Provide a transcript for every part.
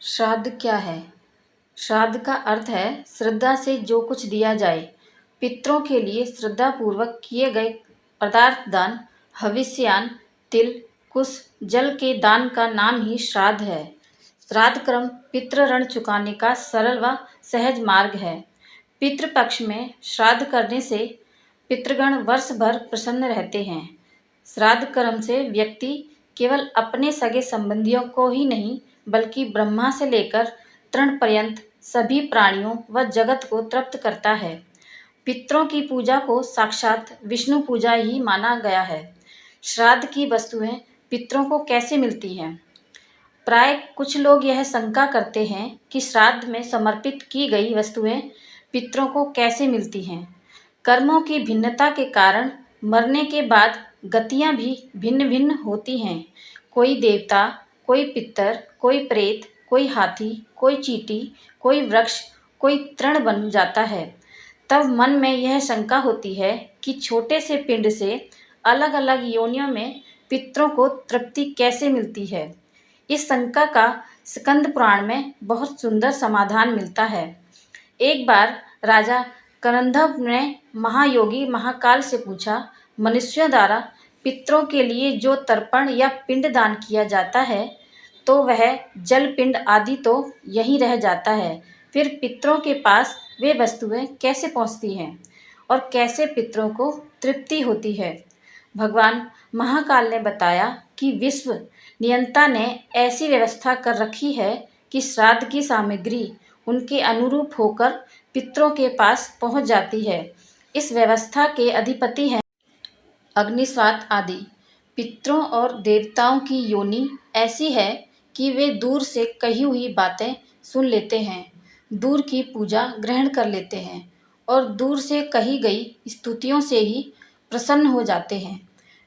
श्राद्ध क्या है? श्राद्ध का अर्थ है श्रद्धा से जो कुछ दिया जाए। पितरों के लिए श्रद्धापूर्वक किए गए पदार्थ दान, हविष्यान, तिल, कुश, जल के दान का नाम ही श्राद्ध है। श्राद्ध कर्म पितृ ऋण चुकाने का सरल व सहज मार्ग है। पितृपक्ष में श्राद्ध करने से पितृगण वर्ष भर प्रसन्न रहते हैं। श्राद्ध कर्म से व्यक्ति केवल अपने सगे संबंधियों को ही नहीं बल्कि ब्रह्मा से लेकर तृण पर्यंत सभी प्राणियों व जगत को तृप्त करता है। पितरों की पूजा को साक्षात विष्णु पूजा ही माना गया है। श्राद्ध की वस्तुएं पितरों को कैसे मिलती हैं? प्राय कुछ लोग यह शंका करते हैं कि श्राद्ध में समर्पित की गई वस्तुएं पितरों को कैसे मिलती हैं। कर्मों की भिन्नता के कारण मरने के बाद गतियां भी भिन्न भिन्न होती हैं। कोई देवता, कोई पितर, कोई प्रेत, कोई हाथी, कोई चींटी, कोई वृक्ष, कोई तृण बन जाता है। तब मन में यह शंका होती है कि छोटे से पिंड से अलग अलग योनियों में पितरों को तृप्ति कैसे मिलती है। इस शंका का स्कंद पुराण में बहुत सुंदर समाधान मिलता है। एक बार राजा करंधव ने महायोगी महाकाल से पूछा, मनुष्यों द्वारा पितरों के लिए जो तर्पण या पिंड दान किया जाता है तो वह जल पिंड आदि तो यहीं रह जाता है, फिर पितरों के पास वे वस्तुएं कैसे पहुंचती हैं और कैसे पितरों को तृप्ति होती है। भगवान महाकाल ने बताया कि विश्व नियंता ने ऐसी व्यवस्था कर रखी है कि श्राद्ध की सामग्री उनके अनुरूप होकर पितरों के पास पहुंच जाती है। इस व्यवस्था के अधिपति हैं अग्निस्वात आदि। पितरों और देवताओं की योनि ऐसी है कि वे दूर से कही हुई बातें सुन लेते हैं, दूर की पूजा ग्रहण कर लेते हैं और दूर से कही गई स्तुतियों से ही प्रसन्न हो जाते हैं।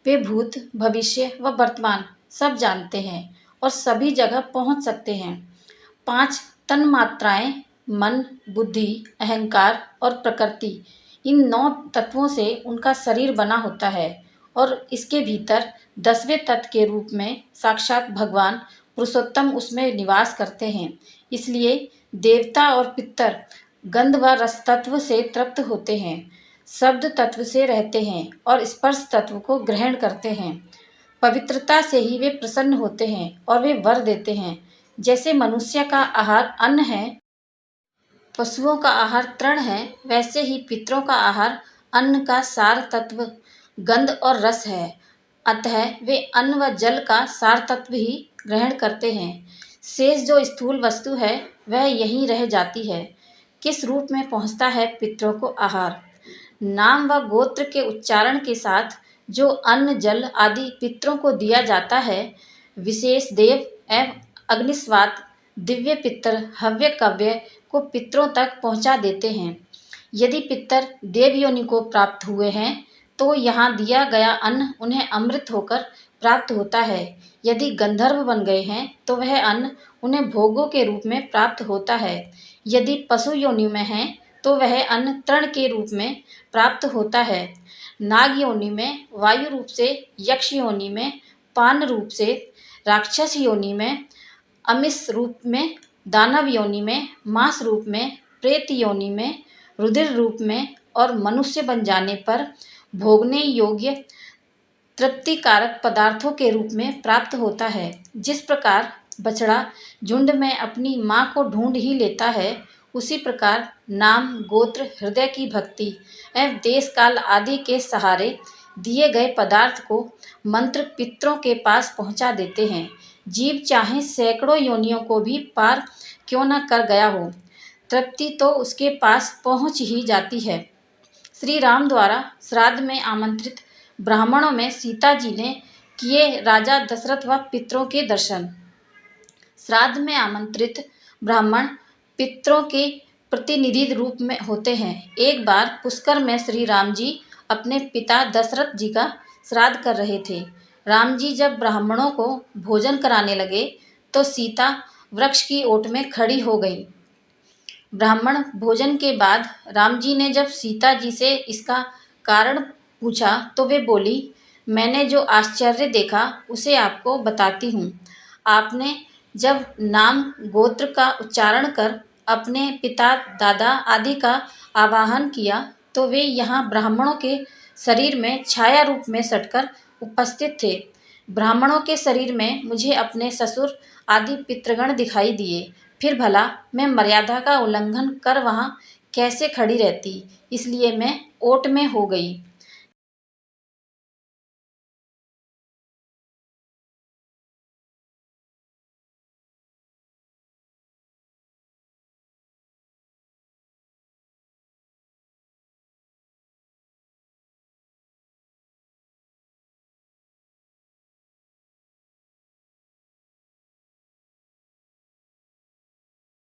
वे भूत, भविष्य व वर्तमान सब जानते हैं और सभी जगह पहुंच सकते हैं। 5 तन्मात्राएं मन, बुद्धि, अहंकार और प्रकृति, इन 9 तत्वों से उनका शरीर बना होता है और इसके भीतर 10वें तत्व के रूप में साक्षात भगवान पुरुषोत्तम उसमें निवास करते हैं। इसलिए देवता और पितर गंध व रस तत्व से तृप्त होते हैं, शब्द तत्व से रहते हैं और स्पर्श तत्व को ग्रहण करते हैं। पवित्रता से ही वे प्रसन्न होते हैं और वे वर देते हैं। जैसे मनुष्य का आहार अन्न है, पशुओं का आहार तृण है, वैसे ही पितरों का आहार अन्न का सार तत्व गंध और रस है। अतः वे अन्न व जल का सार तत्व ही ग्रहण करते हैं। शेष जो स्थूल वस्तु है वह यहीं रह जाती है। किस रूप में पहुंचता है पितरों को आहार? नाम व गोत्र के उच्चारण के साथ जो अन्न जल आदि पितरों को दिया जाता है, विशेष देव एवं अग्निस्वात दिव्य पितर हव्य कव्य को पितरों तक पहुंचा देते हैं। यदि पितर देव योनि को प्राप्त हुए हैं तो यहाँ दिया गया अन्न उन्हें अमृत होकर प्राप्त होता है। यदि गंधर्व बन गए हैं तो वह अन्न उन्हें भोगों के रूप में प्राप्त होता है। यदि पशु योनि में हैं तो वह अन्न तृण के रूप में प्राप्त होता है। नाग योनि में वायु रूप से, यक्ष योनि में पान रूप से, राक्षस योनि में अमिष रूप में, दानव योनि में मांस रूप में, प्रेत योनि में रुधिर रूप में और मनुष्य बन जाने पर भोगने योग्य तृप्तिकारक पदार्थों के रूप में प्राप्त होता है। जिस प्रकार बछड़ा झुंड में अपनी मां को ढूंढ ही लेता है, उसी प्रकार नाम, गोत्र, हृदय की भक्ति एवं देश काल आदि के सहारे दिए गए पदार्थ को मंत्र पितरों के पास पहुंचा देते हैं। जीव चाहे सैकड़ों योनियों को भी पार क्यों न कर गया हो, तृप्ति तो उसके पास पहुंच ही जाती है। श्री राम द्वारा श्राद्ध में आमंत्रित ब्राह्मणों में सीता जी ने किए राजा दशरथ व पितरों के दर्शन। श्राद्ध में आमंत्रित ब्राह्मण पितरों के प्रतिनिधि रूप में होते हैं। एक बार पुष्कर में श्री राम जी अपने पिता दशरथ जी का श्राद्ध कर रहे थे। राम जी जब ब्राह्मणों को भोजन कराने लगे तो सीता वृक्ष की ओट में खड़ी हो गई। ब्राह्मण भोजन के बाद राम जी ने जब सीता जी से इसका कारण पूछा तो वे बोली, मैंने जो आश्चर्य देखा उसे आपको बताती हूँ। आपने जब नाम गोत्र का उच्चारण कर अपने पिता दादा आदि का आवाहन किया तो वे यहाँ ब्राह्मणों के शरीर में छाया रूप में सटकर उपस्थित थे। ब्राह्मणों के शरीर में मुझे अपने ससुर आदि पितृगण दिखाई दिए। फिर भला मैं मर्यादा का उल्लंघन कर वहाँ कैसे खड़ी रहती, इसलिए मैं ओट में हो गई।